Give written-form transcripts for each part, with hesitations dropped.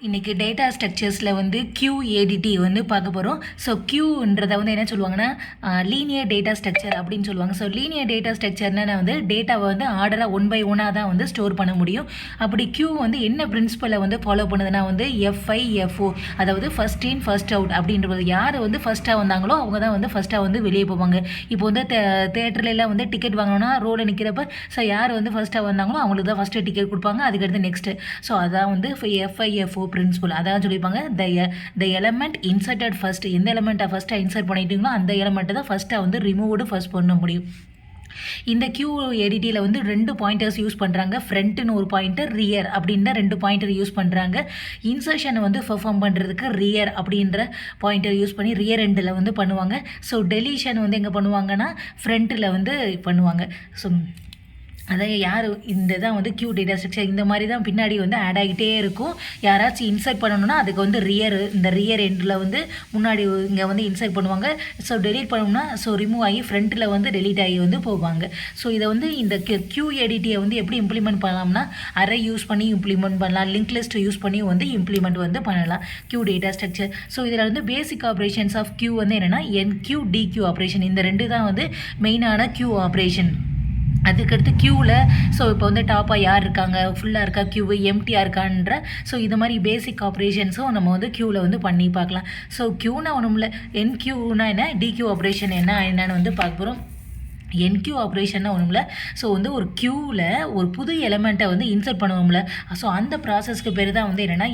இன்றைக்கி டேட்டா ஸ்ட்ரக்சர்ஸில் வந்து QADT வந்து பார்க்க போகிறோம். ஸோ க்யூன்றதை வந்து என்ன சொல்லுவாங்கன்னா லீனியர் டேட்டா ஸ்ட்ரக்சர் அப்படின்னு சொல்லுவாங்க. ஸோ லீனியர் டேட்டா ஸ்ட்ரக்சர்னா வந்து டேட்டாவை வந்து ஆர்டராக ஒன் பை ஒன்னாக தான் வந்து ஸ்டோர் பண்ண முடியும். அப்படி க்யூ வந்து என்ன பிரின்சிபலை வந்து ஃபாலோ பண்ணுதுன்னா வந்து FIFO, அதாவது ஃபஸ்ட் இன் ஃபஸ்ட் அவுட் அப்படின்றது. யார் வந்து ஃபஸ்ட்டாக வந்தாங்களோ அவங்க தான் வந்து ஃபஸ்ட்டாக வந்து வெளியே போவாங்க. இப்போ வந்து தேட்டர்லாம் வந்து டிக்கெட் வாங்கணும்னா ரோவில் நிற்கிறப்ப ஸோ யார் வந்து ஃபஸ்ட்டாக வந்தாங்களோ அவங்களுக்கு தான் ஃபஸ்ட்டு டிக்கெட் கொடுப்பாங்க. அதுக்கடுத்து நெக்ஸ்ட்டு. ஸோ அதான் வந்து FIFO பிரின்சிபல். அதான் சொல்லியிருப்பாங்க த எலமெண்ட் இன்சர்டட் ஃபர்ஸ்ட். எந்த எலமெண்ட்டை ஃபஸ்ட்டாக இன்சர்ட் பண்ணிட்டீங்களோ அந்த எலமெண்ட்டை தான் ஃபஸ்ட்டாக வந்து ரிமூவ்டு ஃபர்ஸ்ட் பண்ண முடியும். இந்த QADTயில் வந்து 2 பாயிண்டர்ஸ் யூஸ் பண்ணுறாங்க. ஃப்ரண்ட்னு ஒரு பாயிண்டர், ரியர் அப்படின்ற 2 பாயிண்டர் யூஸ் பண்ணுறாங்க. இன்சர்ஷனை வந்து பெர்ஃபார்ம் பண்ணுறதுக்கு ரியர் அப்படின்ற பாயிண்டர் யூஸ் பண்ணி ரியர் எண்டில் வந்து பண்ணுவாங்க. ஸோ டெலிஷன் வந்து எங்கே பண்ணுவாங்கன்னா ஃப்ரண்ட்டில் வந்து பண்ணுவாங்க. ஸோ அதாவது யார் இந்த தான் வந்து க்யூ டேட்டா ஸ்ட்ரக்சர் இந்த மாதிரி தான் பின்னாடி வந்து ஆட் ஆகிட்டே இருக்கும். யாராச்சும் இன்சர்ட் பண்ணணும்னா அதுக்கு வந்து இந்த ரியர் எண்டில் வந்து முன்னாடி இங்கே வந்து இன்சர்ட் பண்ணுவாங்க. ஸோ டெலீட் பண்ணணும்னா ஸோ ரிமூவ் ஆகி ஃப்ரண்ட்டில் வந்து டெலீட் ஆகி வந்து போவாங்க. ஸோ இதை வந்து இந்த QADTயை வந்து எப்படி இம்ப்ளிமெண்ட் பண்ணலாம்னா அரே யூஸ் பண்ணி இம்ப்ளிமெண்ட் பண்ணலாம், லிங்க் லிஸ்ட் யூஸ் பண்ணி வந்து இம்ப்ளிமெண்ட் வந்து பண்ணலாம் க்யூ டேட்டா ஸ்ட்ரக்சர். ஸோ இதில் வந்து பேசிக் ஆப்ரேஷன்ஸ் ஆஃப் க்யூ வந்து என்னென்னா NQ DQ ஆப்ரேஷன். இந்த 2 தான் வந்து மெயினான க்யூ ஆப்ரேஷன். அதுக்கடுத்து க்யூவில் ஸோ இப்போ வந்து டாப்பாக யார் இருக்காங்க, ஃபுல்லாக இருக்கா க்யூவு, எம்டியாக இருக்கான்ற ஸோ இது மாதிரி பேசிக் ஆப்ரேஷன்ஸும் நம்ம வந்து க்யூவில் வந்து பண்ணி பார்க்கலாம். ஸோ க்யூனா ஒன்றும் இல்லை, NQனா என்ன, DQ ஆப்ரேஷன் என்னன்னு வந்து பார்க்க போகிறோம். NQ ஆப்ரேஷன்னா ஒன்றும் இல்லை. ஸோ வந்து ஒரு க்யூவில் ஒரு புது எலமெண்ட்டை வந்து இன்சர்ட் பண்ணுவோம்ல, ஸோ அந்த ப்ராசஸ்க்கு பேர் தான் வந்து என்னென்னா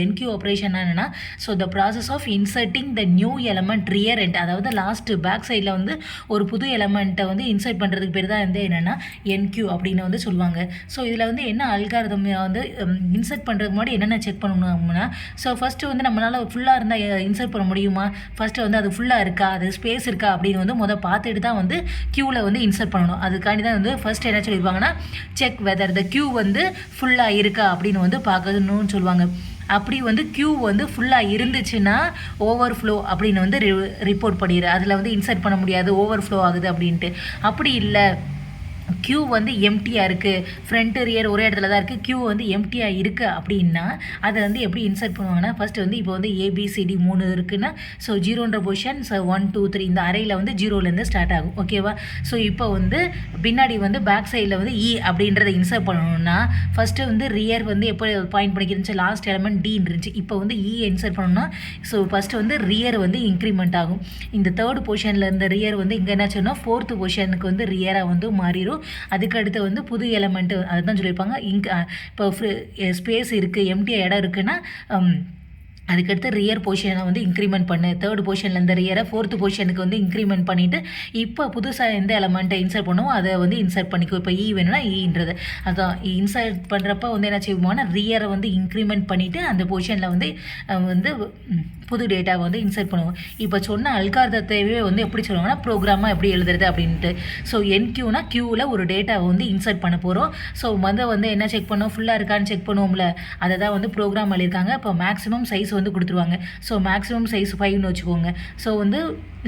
NQ ஆப்ரேஷன்னா என்னென்னா so the process of inserting the new element rear end, அதாவது லாஸ்ட்டு பேக் சைடில் வந்து ஒரு புது எலமெண்ட்டை வந்து இன்சர்ட் பண்ணுறதுக்கு பேர் தான் வந்து என்னென்னா NQ அப்படின்னு வந்து சொல்லுவாங்க. ஸோ இதில் வந்து என்ன அல்காரிதம் வந்து இன்சர்ட் பண்ணுறதுக்கு முன்னாடி என்னென்ன செக் பண்ணணும்னா ஸோ ஃபஸ்ட்டு வந்து நம்மளால் ஃபுல்லாக இருந்தால் இன்சர்ட் பண்ண முடியுமா, ஃபஸ்ட்டு வந்து அது ஃபுல்லாக இருக்கா, அது ஸ்பேஸ் இருக்கா அப்படின்னு வந்து பார்த்துட்டு தான் வந்து க்யூவில் வந்து இன்சர்ட் பண்ணணும். அதுக்காண்டி தான் வந்து ஃபர்ஸ்ட் என்ன சொல்லியிருப்பாங்கன்னா செக் வெதர் த க்யூ வந்து ஃபுல்லாக இருக்கா அப்படின்னு வந்து பார்க்கணும்னு சொல்லுவாங்க. அப்படி வந்து க்யூ வந்து ஃபுல்லாக இருந்துச்சுன்னா ஓவர்ஃப்ளோ அப்படின்னு வந்து ரிப்போர்ட் பண்ணிடு. அதில் வந்து இன்சர்ட் பண்ண முடியாது, ஓவர்ஃப்ளோ ஆகுது அப்படின்ட்டு. அப்படி இல்லை க்யூ வந்து எம்டியாக இருக்குது, ஃப்ரண்ட் ரியர் ஒரே இடத்துல தான் இருக்குது, க்யூ வந்து எம்டியாக இருக்குது அப்படின்னா அதை வந்து எப்படி இன்சர்ட் பண்ணுவாங்கன்னா ஃபஸ்ட்டு வந்து இப்போ வந்து ABCD 3 இருக்குன்னா ஸோ 0ன்ற பொசிஷன், ஸோ 1 2 3 இந்த அறையில் வந்து 0லேருந்து ஸ்டார்ட் ஆகும். ஓகேவா? ஸோ இப்போ வந்து பின்னாடி வந்து பேக் சைடில் வந்து அப்படின்றத இன்சர்ட் பண்ணணும்னா ஃபஸ்ட்டு வந்து ரியர் வந்து எப்போ பாயிண்ட் பண்ணிக்கிருந்துச்சு, லாஸ்ட் எலமெண்ட் D இருந்துச்சு. இப்போ வந்து இன்சர்ட் பண்ணணும்னா ஸோ ஃபஸ்ட்டு வந்து ரியர் வந்து இன்க்ரிமெண்ட் ஆகும். இந்த தேர்ட் பொசிஷனில் இருந்த ரியர் வந்து இங்கே என்ன சொன்னால் 4th பொசிஷனுக்கு வந்து ரியராக வந்து மாறிடும். அதுக்கு அடுத்து வந்து புது எலமெண்ட்டு அதுதான் சொல்லியிருப்பாங்க. இப்போ ஸ்பேஸ் இருக்குது, எம்டியாக இடம் இருக்குன்னா அதுக்கடுத்து ரியர் பொசிஷனை வந்து இன்க்ரிமெண்ட் பண்ணு. தேர்ட் பொசிஷனில் இந்த ரியரை 4th பொசிஷனுக்கு வந்து இன்க்ரிமெண்ட் பண்ணிவிட்டு இப்போ புதுசாக எந்த எலமெண்ட்டை இன்சர்ட் பண்ணுவோம் அதை வந்து இன்சர்ட் பண்ணிக்கோ. இப்போ வேணும்னா ஈன்றது அதான் இன்சர்ட் பண்ணுறப்ப வந்து என்ன செய்வோம்னா ரியரை வந்து இன்க்ரிமெண்ட் பண்ணிவிட்டு அந்த பொசிஷனில் வந்து புது டேட்டாவை வந்து இன்சர்ட் பண்ணுவோம். இப்போ சொன்ன அல்காரிதத்தையே வந்து எப்படி சொல்லுவாங்கன்னா ப்ரோக்ராமாக எப்படி எழுதுறது அப்படின்ட்டு. ஸோ NQனா க்யூவில் ஒரு டேட்டாவை வந்து இன்சர்ட் பண்ண போகிறோம். ஸோ வந்து என்ன செக் பண்ணோம், ஃபுல்லாக இருக்கான்னு செக் பண்ணுவோம்ல, அதை தான் வந்து ப்ரோக்ராம் எழுதியிருக்காங்க. இப்போ மேக்ஸிமம் சைஸ் வந்து கொடுத்துருவாங்க. ஸோ மேக்ஸிமம் சைஸ் 5ன்னு வச்சுக்கோங்க. ஸோ வந்து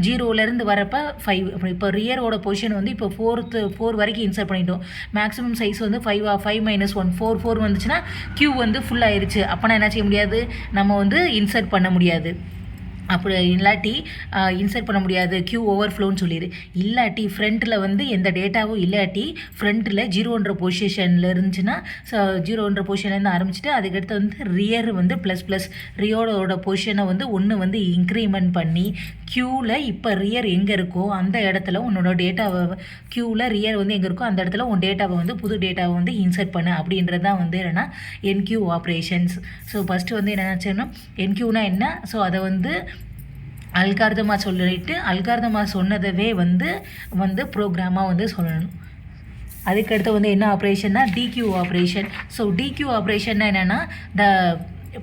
0லேருந்து வரப்போ 5. இப்போ ரியரோட பொசிஷன் வந்து இப்போ 4 வரைக்கும் இன்சர்ட் பண்ணிட்டோம். மேக்ஸிமம் சைஸ் வந்து 5 மைனஸ் 1 4 வந்துச்சுன்னா க்யூ வந்து ஃபுல் ஆயிடுச்சு. அப்போனா என்ன செய்ய முடியாது, நம்ம வந்து இன்சர்ட் பண்ண முடியாது. அப்படி இல்லாட்டி இன்சர்ட் பண்ண முடியாது, க்யூ ஓவர்ஃப்ளோன்னு சொல்லிடு. இல்லாட்டி ஃப்ரண்ட்டில் வந்து எந்த டேட்டாவும் இல்லாட்டி ஃப்ரண்ட்டில் 0ன்ற பொசிஷனில் இருந்துச்சுன்னா ஸோ 0ன்ற பொசிஷன்லேருந்து ஆரம்பிச்சுட்டு அதுக்கடுத்து வந்து ரியர் வந்து ++ ரியோட பொசிஷனை வந்து 1 வந்து இன்க்ரிமெண்ட் பண்ணி க்யூவில் இப்போ ரியர் எங்கே இருக்கோ அந்த இடத்துல உன்னோட டேட்டாவை, க்யூவில் ரியர் வந்து எங்கே இருக்கோ அந்த இடத்துல உன் டேட்டாவை வந்து புது டேட்டாவை வந்து இன்சர்ட் பண்ணு அப்படின்றது தான் வந்து என்னென்னா NQ ஆப்ரேஷன்ஸ். ஸோ ஃபஸ்ட்டு வந்து என்னென்னா NQனா என்ன, ஸோ அதை வந்து அல்காரிதமாக சொல்லிட்டு அல்காரிதமாக சொன்னதவே வந்து ப்ரோக்ராமாக வந்து சொல்லணும். அதுக்கடுத்து வந்து என்ன ஆப்ரேஷன்னா DQ ஆப்ரேஷன். ஸோ DQ ஆப்ரேஷன்னா என்னென்னா த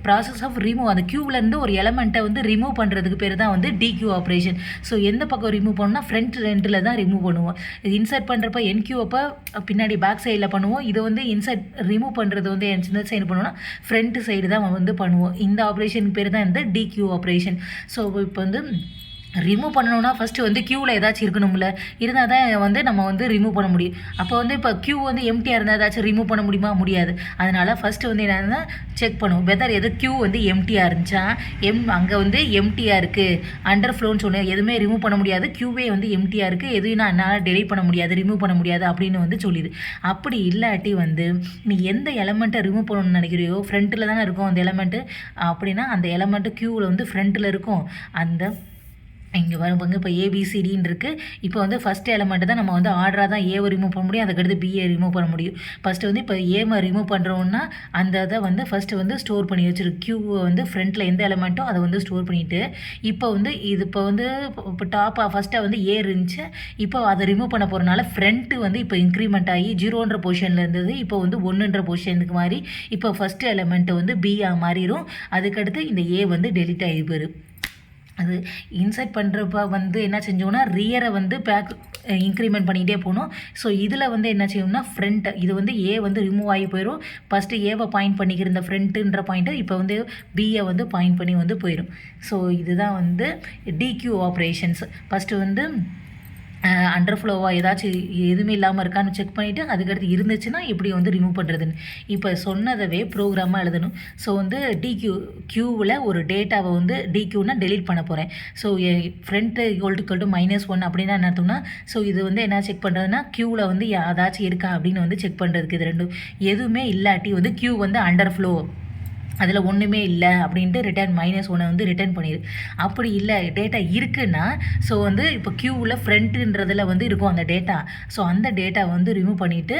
ப்ராசஸ் ஆஃப் ரிமூவ், அந்த க்யூவிலேருந்து ஒரு எலமெண்ட்டை வந்து ரிமூவ் பண்ணுறதுக்கு பேர் தான் வந்து DQ ஆப்ரேஷன். ஸோ எந்த பக்கம் ரிமூவ் பண்ணணும்னா ஃப்ரண்ட் ரெண்டில் தான் ரிமூவ் பண்ணுவோம். இன்சர்ட் பண்ணுறப்ப NQ அப்போ பின்னாடி பேக் சைடில் பண்ணுவோம். இதை வந்து ரிமூவ் பண்ணுறது வந்து எந்த சைடு பண்ணுவோம்னா ஃப்ரண்ட் சைடு தான் வந்து பண்ணுவோம். இந்த ஆப்ரேஷனுக்கு பேர் தான் இந்த DQ ஆப்ரேஷன். ஸோ இப்போ வந்து ரிமூவ் பண்ணணும்னா ஃபஸ்ட்டு வந்து க்யூவில் ஏதாச்சும் இருக்கணும்ல, இருந்தால் தான் வந்து நம்ம வந்து ரிமூவ் பண்ண முடியும். அப்போ வந்து இப்போ க்யூ வந்து எம்டியாக இருந்தால் ஏதாச்சும் ரிமூவ் பண்ண முடியுமா? முடியாது. அதனால் ஃபஸ்ட்டு வந்து என்னன்னா செக் பண்ணுவோம். வெதர் எது க்யூ வந்து எம்டியாக இருந்துச்சா, அங்கே வந்து எம்டியாக இருக்குது, அண்டர் ஃப்ளோன்னு சொன்னேன், எதுவுமே ரிமூவ் பண்ண முடியாது, க்யூவே வந்து எம்டியாக இருக்குது, எதுவும் என்னால் டெலீட் பண்ண முடியாது, ரிமூவ் பண்ண முடியாது அப்படின்னு வந்து சொல்லிடு. அப்படி இல்லாட்டி வந்து நீ எந்த எலமெண்ட்டை ரிமூவ் பண்ணணும்னு நினைக்கிறியோ, ஃப்ரண்ட்டில் தானே இருக்கும் அந்த எலமெண்ட்டு, அப்படின்னா அந்த எலமெண்ட்டு க்யூவில் வந்து ஃப்ரண்ட்டில் இருக்கும். அந்த இங்கே வருவாங்க இப்போ ஏபிசிடின்னு இருக்குது. இப்போ வந்து ஃபஸ்ட் எலமெண்ட் தான் நம்ம வந்து ஆர்டராக தான் ஏவை ரிமூவ் பண்ண முடியும், அதுக்கடுத்து பிஏ ரிமூவ் பண்ண முடியும். ஃபஸ்ட்டு வந்து இப்போ ஏவை ரிமூவ் பண்ணுறோன்னா அந்த இதை வந்து ஃபஸ்ட்டு வந்து ஸ்டோர் பண்ணி வச்சுருக்கு. க்யூவை வந்து ஃப்ரண்ட்டில் எந்த எலமெண்ட்டோ அதை வந்து ஸ்டோர் பண்ணிவிட்டு, இப்போ வந்து இது இப்போ வந்து இப்போ டாப்பாக ஃபஸ்ட்டாக வந்து ஏ இருந்துச்சு, இப்போ அதை ரிமூவ் பண்ண போகிறனால ஃப்ரண்ட்டு வந்து இப்போ இன்க்ரிமெண்ட் ஆகி 0ன்ற பொசிஷனில் இருந்தது, இப்போ வந்து 1ன்ற பொசிஷனுக்கு மாதிரி இப்போ ஃபஸ்ட்டு எலமெண்ட்டு வந்து பிஆ மாறிடும். அதுக்கடுத்து இந்த ஏ வந்து டெலிட் ஆகி போயிடும். அது இன்சர்ட் பண்ணுறப்ப வந்து என்ன செஞ்சோம்னா ரியரை வந்து பேக் இன்க்ரிமெண்ட் பண்ணிகிட்டே போகணும். ஸோ இதில் வந்து என்ன செய்யணும்னா ஃப்ரண்ட் இது வந்து ஏ வந்து ரிமூவ் ஆகி போயிடும். ஃபஸ்ட்டு ஏவை பாயிண்ட் பண்ணிக்கிற இந்த ஃப்ரண்ட்டுன்ற பாயிண்ட்டை இப்போ வந்து பியை வந்து பாயிண்ட் பண்ணி வந்து போயிடும். ஸோ இதுதான் வந்து டிக்யூ ஆப்ரேஷன்ஸ். ஃபஸ்ட்டு வந்து அண்டர் ஃப்ளோவாக ஏதாச்சும் எதுவுமே இல்லாமல் இருக்கான்னு செக் பண்ணிவிட்டு அதுக்கடுத்து இருந்துச்சுன்னா எப்படி வந்து ரிமூவ் பண்ணுறதுன்னு இப்போ சொன்னதவே ப்ரோக்ராமாக எழுதணும். ஸோ வந்து க்யூவில் ஒரு டேட்டாவை வந்து டிக்யூனா டெலீட் பண்ண போகிறேன். ஸோ ஃப்ரண்ட்டு ஈக்குவல் டு -1 அப்படின்னா என்ன அர்த்தம்னா, ஸோ இது வந்து என்ன செக் பண்ணுறதுன்னா க்யூவில் வந்து ஏதாச்சும் இருக்கா அப்படின்னு வந்து செக் பண்ணுறதுக்கு இது ரெண்டும். எதுவுமே இல்லாட்டி வந்து க்யூ வந்து அண்டர் ஃப்ளோ அதில் ஒன்றுமே இல்லை அப்படின்ட்டு -1 வந்து ரிட்டர்ன் பண்ணிடு. அப்படி இல்லை டேட்டா இருக்குன்னா ஸோ வந்து இப்போ க்யூவில் ஃப்ரண்ட்டுன்றதில் வந்து இருக்கும் அந்த டேட்டா. ஸோ அந்த டேட்டா வந்து ரிமூவ் பண்ணிவிட்டு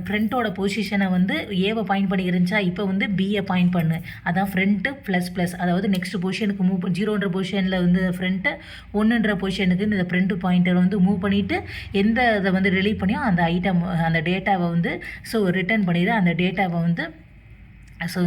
ஃப்ரண்ட்டோட பொசிஷனை வந்து ஏவை பாயிண்ட் பண்ணி இருந்துச்சா இப்போ வந்து பியை பாயிண்ட் பண்ணு. அதான் ஃப்ரண்ட்டு ++, அதாவது நெக்ஸ்ட் பொசிஷனுக்கு மூவ் 0ன்ற பொசிஷனில் வந்து ஃப்ரண்ட்டு 1ன்ற பொசிஷனுக்கு இந்த ஃப்ரண்ட்டு பாயிண்டரை வந்து மூவ் பண்ணிவிட்டு எந்த இதை வந்து ரிலீவ் பண்ணியோ அந்த ஐட்டம் அந்த டேட்டாவை வந்து ஸோ ரிட்டர்ன் பண்ணிடு. அந்த டேட்டாவை வந்து ஸோ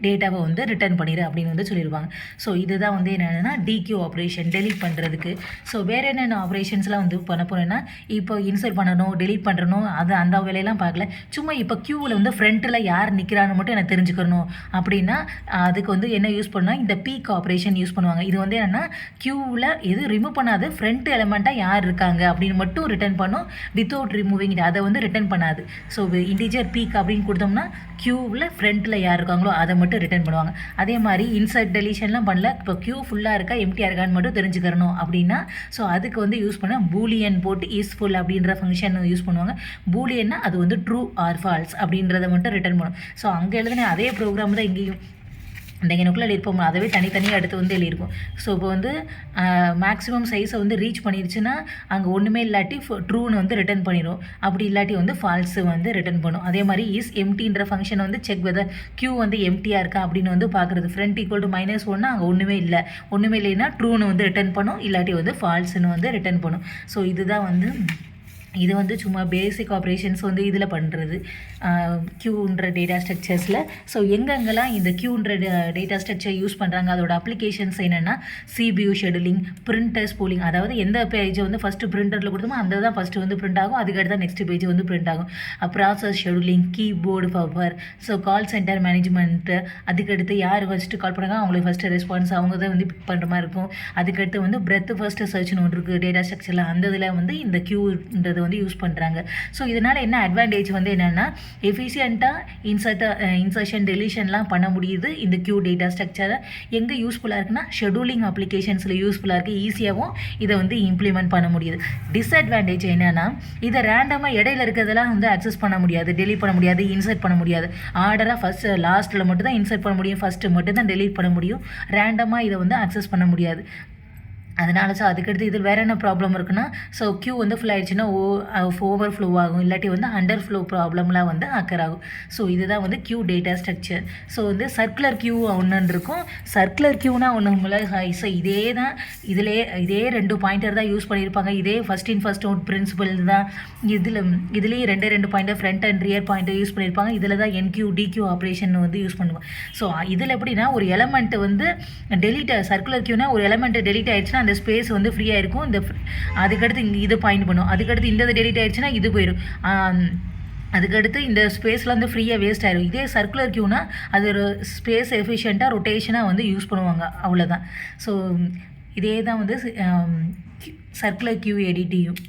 டேட்டாவை வந்து ரிட்டர்ன் பண்ணிடு அப்படின்னு வந்து சொல்லிடுவாங்க. ஸோ இதுதான் வந்து என்னென்னா டிக்யூ ஆப்ரேஷன் டெலீட் பண்ணுறதுக்கு. ஸோ வேறு என்னென்ன ஆப்ரேஷன்ஸ்லாம் வந்து பண்ண போகிறேன்னா இப்போ இன்சர்ட் பண்ணணும், டெலீட் பண்ணணும், அது அந்த வேலையெல்லாம் பார்க்கல. சும்மா இப்போ க்யூவில் வந்து ஃப்ரண்ட்டில் யார் நிற்கிறான்னு மட்டும் எனக்கு தெரிஞ்சுக்கணும் அப்படின்னா அதுக்கு வந்து என்ன யூஸ் பண்ணால் இந்த பீக் ஆப்ரேஷன் யூஸ் பண்ணுவாங்க. இது வந்து என்னென்னா க்யூவில் எது ரிமூவ் பண்ணாது, ஃப்ரண்ட் எலமெண்ட்டாக யார் இருக்காங்க அப்படின்னு மட்டும் ரிட்டர்ன் பண்ணும், வித்தவுட் ரிமூவிங் அதை வந்து ரிட்டர்ன் பண்ணாது. ஸோ இன்டிஜர் பீக் அப்படின்னு கொடுத்தோம்னா க்யூவில் ஃப்ரண்ட்டில் யார் இருக்காங்களோ அதை மட்டும் ரிட்டர்ன் பண்ணுவாங்க. அதே மாதிரி இன்சர்ட் டெலிஷன்லாம் பண்ணல, இப்போ க்யூ ஃபுல்லாக இருக்கா எம்டியாக இருக்கான்னு மட்டும் தெரிஞ்சுக்கிறணும் அப்படின்னா ஸோ அதுக்கு வந்து யூஸ் பண்ண பூலியன் போட்டு யூஸ்ஃபுல் அப்படின்ற ஃபங்க்ஷன் யூஸ் பண்ணுவாங்க. பூலியன்னா அது வந்து ட்ரூ ஆர் ஃபால்ஸ் அப்படின்றத மட்டும் ரிட்டர்ன் பண்ணும். ஸோ அங்கே எழுதின அதே ப்ரோக்ராம் தான் இங்கேயும் இந்த எனக்குள்ளே எழுதியிருப்போம், அதவே தனித்தனியாக எடுத்து வந்து எழுதியிருக்கும். ஸோ இப்போ வந்து மேக்ஸிமம் சைஸை வந்து ரீச் பண்ணிடுச்சுன்னா அங்கே ஒன்றுமே இல்லாட்டி ட்ரூன்னு வந்து ரிட்டர்ன் பண்ணிடும், அப்படி இல்லாட்டி வந்து ஃபால்ஸு வந்து ரிட்டர்ன் பண்ணும். அதே மாதிரி இஸ் எம்டின்ற ஃபங்க்ஷன் வந்து செக் வெதர் க்யூ வந்து எம்டியாக இருக்கா அப்படின்னு வந்து பார்க்குறது. ஃப்ரண்ட் ஈக்குவல் டு -1 அங்கே ஒன்றுமே இல்லைன்னா ட்ரூன்னு வந்து ரிட்டர்ன் பண்ணும், இல்லாட்டி வந்து ஃபால்ஸுன்னு வந்து ரிட்டர்ன் பண்ணும். ஸோ இதுதான் வந்து இது வந்து சும்மா பேசிக் ஆப்ரேஷன்ஸ் வந்து இதில் பண்ணுறது க்யூன்ற டேட்டா ஸ்ட்ரக்சர்ஸில். ஸோ எங்கெங்கெல்லாம் இந்த க்யூன்ற டேட்டா ஸ்ட்ரக்சர் யூஸ் பண்ணுறாங்க அதோட அப்ளிகேஷன்ஸ் என்னென்னா சிபியூ ஷெடியூலிங், பிரிண்டர்ஸ் பூலிங், அதாவது எந்த பேஜை வந்து ஃபஸ்ட்டு பிரிண்டரில் கொடுத்தோமோ அந்த தான் ஃபஸ்ட்டு வந்து பிரிண்ட் ஆகும், அதுக்கடுத்து தான் நெக்ஸ்ட் பேஜ் வந்து பிரிண்ட் ஆகும். Process scheduling, keyboard power, so call center management, அதுக்கடுத்து யார் ஃபஸ்ட்டு கால் பண்ணுறாங்க அவங்களுக்கு ஃபஸ்ட்டு ரெஸ்பான்ஸ் அவங்க தான் வந்து பிக் பண்ணுற மாதிரி இருக்கும். அதுக்கடுத்து வந்து பிரெத் ஃபஸ்ட்டு சர்ச்னு ஒன்று இருக்குது டேட்டா ஸ்ட்ரக்சரில், அந்த இதில் வந்து இந்த க்யூன்றது வந்து யூஸ் பண்ணுறாங்க. ஸோ இதனால் என்ன அட்வான்டேஜ் வந்து என்னென்னா எஃபிஷியண்ட்டாக இன்சர்ஷன் டெலிஷன்லாம் பண்ண முடியுது. இந்த க்யூ டேட்டா ஸ்ட்ரக்சரை எங்கே யூஸ்ஃபுல்லாக இருக்குன்னா ஷெடியூலிங் அப்ளிகேஷன்ஸில் யூஸ்ஃபுல்லாக இருக்குது, ஈஸியாகவும் இதை வந்து இம்ப்ளிமெண்ட் பண்ண முடியுது. டிஸ்அட்வான்டேஜ் என்னென்னா இதை ரேண்டமாக இடையில இருக்கிறதெல்லாம் வந்து அக்சஸ் பண்ண முடியாது, டெலீட் பண்ண முடியாது, இன்சர்ட் பண்ண முடியாது. ஆர்டராக ஃபஸ்ட்டு லாஸ்ட்டில் மட்டும் தான் இன்சர்ட் பண்ண முடியும், ஃபஸ்ட்டு மட்டும் தான் டெலீட் பண்ண முடியும், ரேண்டமாக இதை வந்து அக்சஸ் பண்ண முடியாது. அதனால ஸோ அதுக்கடுத்து இதில் வேறு என்ன ப்ராப்ளம் இருக்குன்னா ஸோ க்யூ வந்து ஃபுல் ஆகிடுச்சுன்னா ஓவர் ஃப்ளோ ஆகும், இல்லாட்டி வந்து அண்டர் ஃப்ளோ ப்ராப்ளம்லாம் வந்து அக்கர் ஆகும். ஸோ இதுதான் வந்து க்யூ டேட்டா ஸ்ட்ரக்சர். ஸோ வந்து சர்க்குலர் க்யூ ஒன்று இருக்கும், சர்க்குலர் க்யூனா ஒன்று ஸோ இதே தான் இதே 2 பாயிண்டர் தான் யூஸ் பண்ணியிருப்பாங்க, இதே first in first out principle தான். இதுலேயே 2 pointer front and rear pointer use பண்ணியிருப்பாங்க. இதில் தான் என்கியூ டிக்யூ ஆப்ரேஷன் வந்து யூஸ் பண்ணுவாங்க. ஸோ இதில் எப்படின்னா ஒரு எலமெண்ட் வந்து சர்க்குலர் க்யூனா ஒரு எலமெண்ட் டெலிட் ஆகிடுச்சுன்னா அந்த ஸ்பேஸ் வந்து ஃப்ரீயாக இருக்கும், இந்த அதுக்கடுத்து இது பாயிண்ட் பண்ணும், அதுக்கடுத்து இந்த டெலிட் ஆகிடுச்சுன்னா இது போயிடும், அதுக்கடுத்து இந்த ஸ்பேஸில் வந்து ஃப்ரீயாக வேஸ்ட் ஆகிடும். இதே சர்க்குலர் க்யூனா அது ஒரு ஸ்பேஸ் எஃபிஷியண்ட்டாக ரொட்டேஷனாக வந்து யூஸ் பண்ணுவாங்க, அவ்வளோதான். ஸோ இதே தான் வந்து சர்க்குலர் QADTயும்.